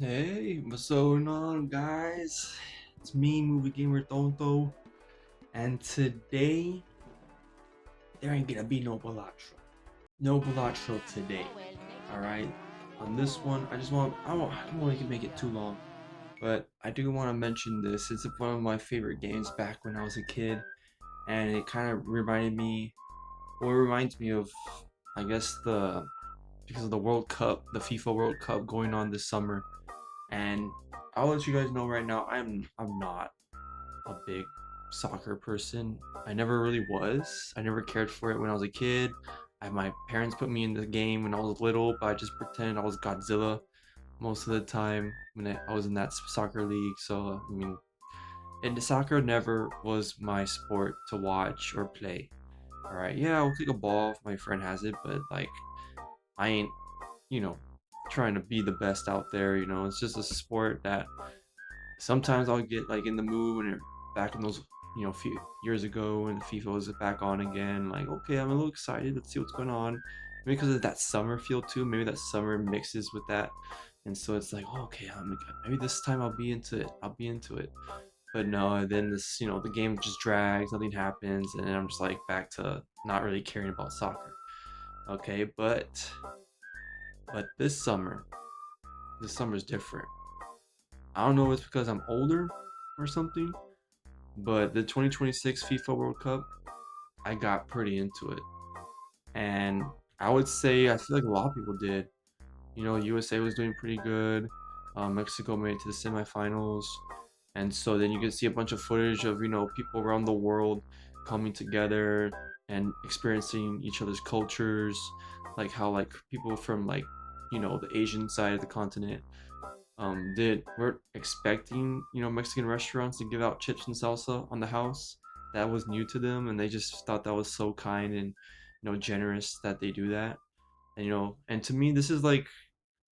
Hey, what's going on, guys? It's me, Movie Gamer Tonto, and today there ain't gonna be no Balatro. No Balatro today. Alright? On this one, I don't want to make it too long, but I do want to mention this. It's one of my favorite games back when I was a kid, and it kind of reminds me of, I guess, because of the World Cup, the FIFA World Cup going on this summer. And I'll let you guys know right now, I'm not a big soccer person. I never really was. I never cared for it when I was a kid. My parents put me in the game when I was little, but I just pretended I was Godzilla most of the time when I was in that soccer league. So I mean, and the soccer never was my sport to watch or play. All right, yeah, I'll kick a ball if my friend has it, but like I ain't, you know, trying to be the best out there. It's just a sport that sometimes I'll get like in the mood when it back in those few years ago when FIFA was back on again. Like, okay, I'm a little excited. Let's see what's going on. Maybe because of that summer feel too. Maybe that summer mixes with that, and so it's like, oh, okay, maybe this time I'll be into it. I'll be into it. But no, then the game just drags. Nothing happens, and then I'm just like back to not really caring about soccer. Okay, but this summer is different. I don't know if it's because I'm older or something, but the 2026 FIFA World Cup, I got pretty into it. And I would say I feel like a lot of people did. USA was doing pretty good. Mexico made it to the semifinals. And so then you can see a bunch of footage of, people around the world coming together and experiencing each other's cultures, like how like people from like, the Asian side of the continent did we're expecting Mexican restaurants to give out chips and salsa on the house. That was new to them, and they just thought that was so kind and generous that they do that. And to me, this is like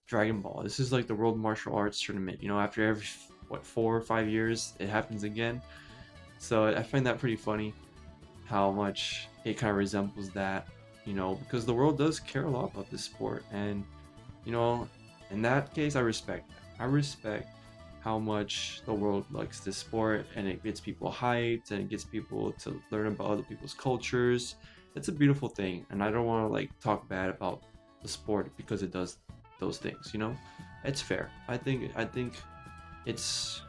Dragon Ball. This is like the World Martial Arts Tournament. After every what 4 or 5 years, it happens again. So I find that pretty funny how much it kind of resembles that. Because the world does care a lot about this sport, and you know, in that case, I respect that. I respect how much the world likes this sport and it gets people hyped and it gets people to learn about other people's cultures. It's a beautiful thing, and I don't want to like talk bad about the sport because it does those things. It's fair. I think it's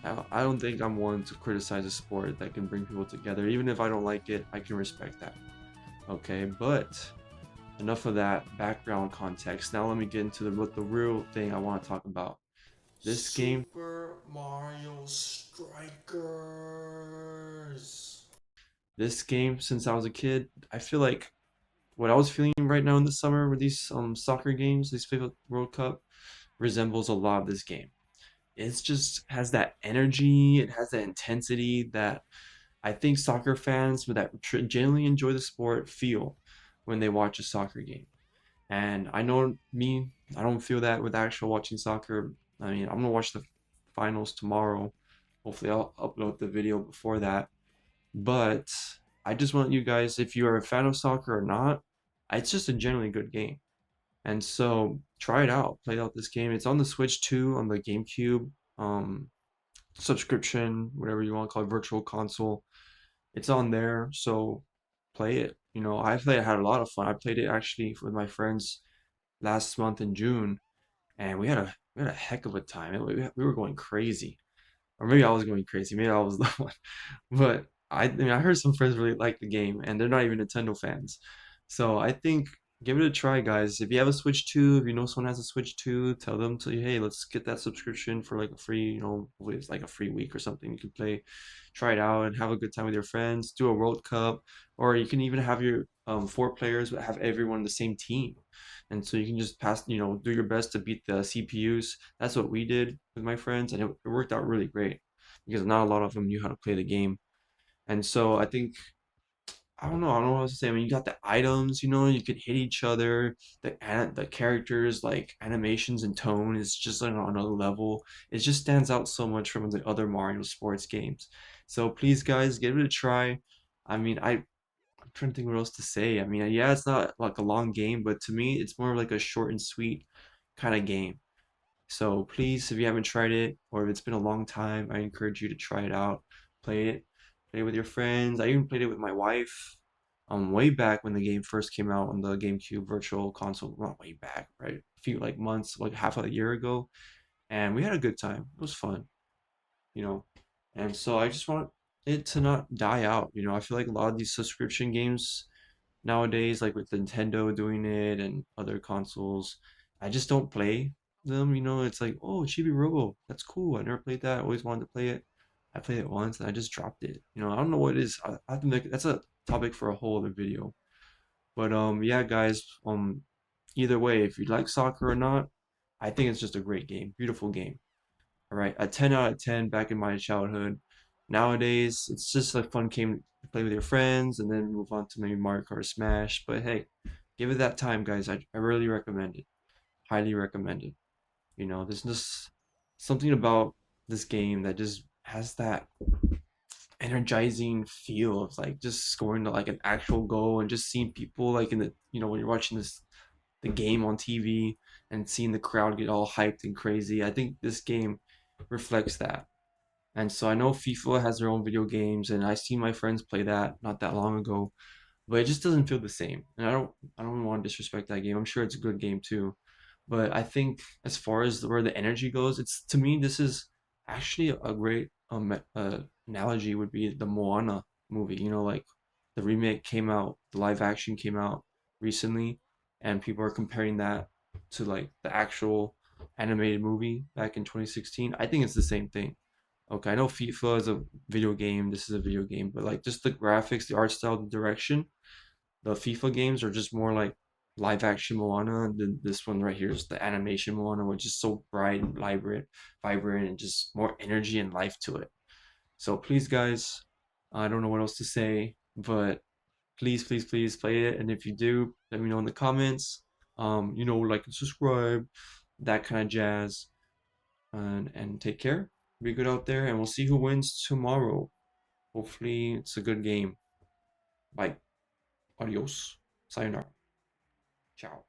I don't think I'm one to criticize a sport that can bring people together. Even if I don't like it, I can respect that. Okay, but enough of that background context. Now let me get into what the real thing I want to talk about. This game, Super Mario Strikers. this game, since I was a kid, I feel like what I was feeling right now in the summer with these soccer games, these FIFA World Cup, resembles a lot of this game. It just has that energy, it has that intensity that I think soccer fans that genuinely enjoy the sport feel when they watch a soccer game. And I know me, I don't feel that with actual watching soccer. I mean, I'm gonna watch the finals tomorrow. Hopefully, I'll upload the video before that. But I just want you guys, if you are a fan of soccer or not, it's just a generally good game. And so try it out, play out this game. It's on the Switch too, on the GameCube subscription, whatever you want to call it, virtual console. It's on there, so play it. I had a lot of fun. I played it actually with my friends last month in June, and we had a heck of a time. We were going crazy, or maybe I was going crazy. Maybe I was the one, but I mean, I heard some friends really like the game, and they're not even Nintendo fans. So I think give it a try, guys. If you have a Switch 2, if you know someone has a Switch 2, tell them to hey, let's get that subscription for like a free, hopefully it's like a free week or something. You can play, try it out, and have a good time with your friends. Do a World Cup, or you can even have your four players, but have everyone on the same team. And so you can just do your best to beat the CPUs. That's what we did with my friends, and it worked out really great because not a lot of them knew how to play the game. And so I think I don't know what to say. I mean, you got the items, you could hit each other. The characters like animations and tone is just like on another level. It just stands out so much from the other Mario sports games. So please, guys, give it a try. I mean, I'm trying to think what else to say. I mean, yeah, it's not like a long game, but to me, it's more like a short and sweet kind of game. So please, if you haven't tried it or if it's been a long time, I encourage you to try it out. Play it with your friends. I even played it with my wife. Way back when the game first came out on the GameCube Virtual Console, not way back, right? A few like months, like half a year ago, and we had a good time. It was fun, you know. And so I just want it to not die out. I feel like a lot of these subscription games nowadays, like with Nintendo doing it and other consoles, I just don't play them. It's like, oh, Chibi Robo, that's cool. I never played that. I always wanted to play it. I played it once and I just dropped it. I don't know what it is. I have to make that's a topic for a whole other video. But yeah, guys, either way, if you like soccer or not, I think it's just a great game, beautiful game. All right, a 10 out of 10 back in my childhood. Nowadays, it's just a fun game to play with your friends and then move on to maybe Mario Kart or Smash. But hey, give it that time, guys. I really recommend it. Highly recommend it. There's just something about this game that just has that energizing feel of like just scoring like an actual goal and just seeing people like in when you're watching the game on TV and seeing the crowd get all hyped and crazy. I think this game reflects that. And so I know FIFA has their own video games, and I seen my friends play that not that long ago, but it just doesn't feel the same. And I don't want to disrespect that game. I'm sure it's a good game too, but I think as far as where the energy goes, it's to me this is actually a great analogy would be the Moana movie. Like the remake came out, the live action came out recently, and people are comparing that to like the actual animated movie back in 2016. I think it's the same thing. Okay, I know FIFA is a video game, this is a video game, but like just the graphics, the art style, the direction, the FIFA games are just more like live action Moana. And then this one right here is the animation Moana, which is so bright and vibrant, and just more energy and life to it. So please, guys, I don't know what else to say, but please, please, please play it. And if you do, let me know in the comments. Like and subscribe, that kind of jazz. And take care. Be good out there, and we'll see who wins tomorrow. Hopefully, it's a good game. Bye. Adios. Sayonara. Ciao.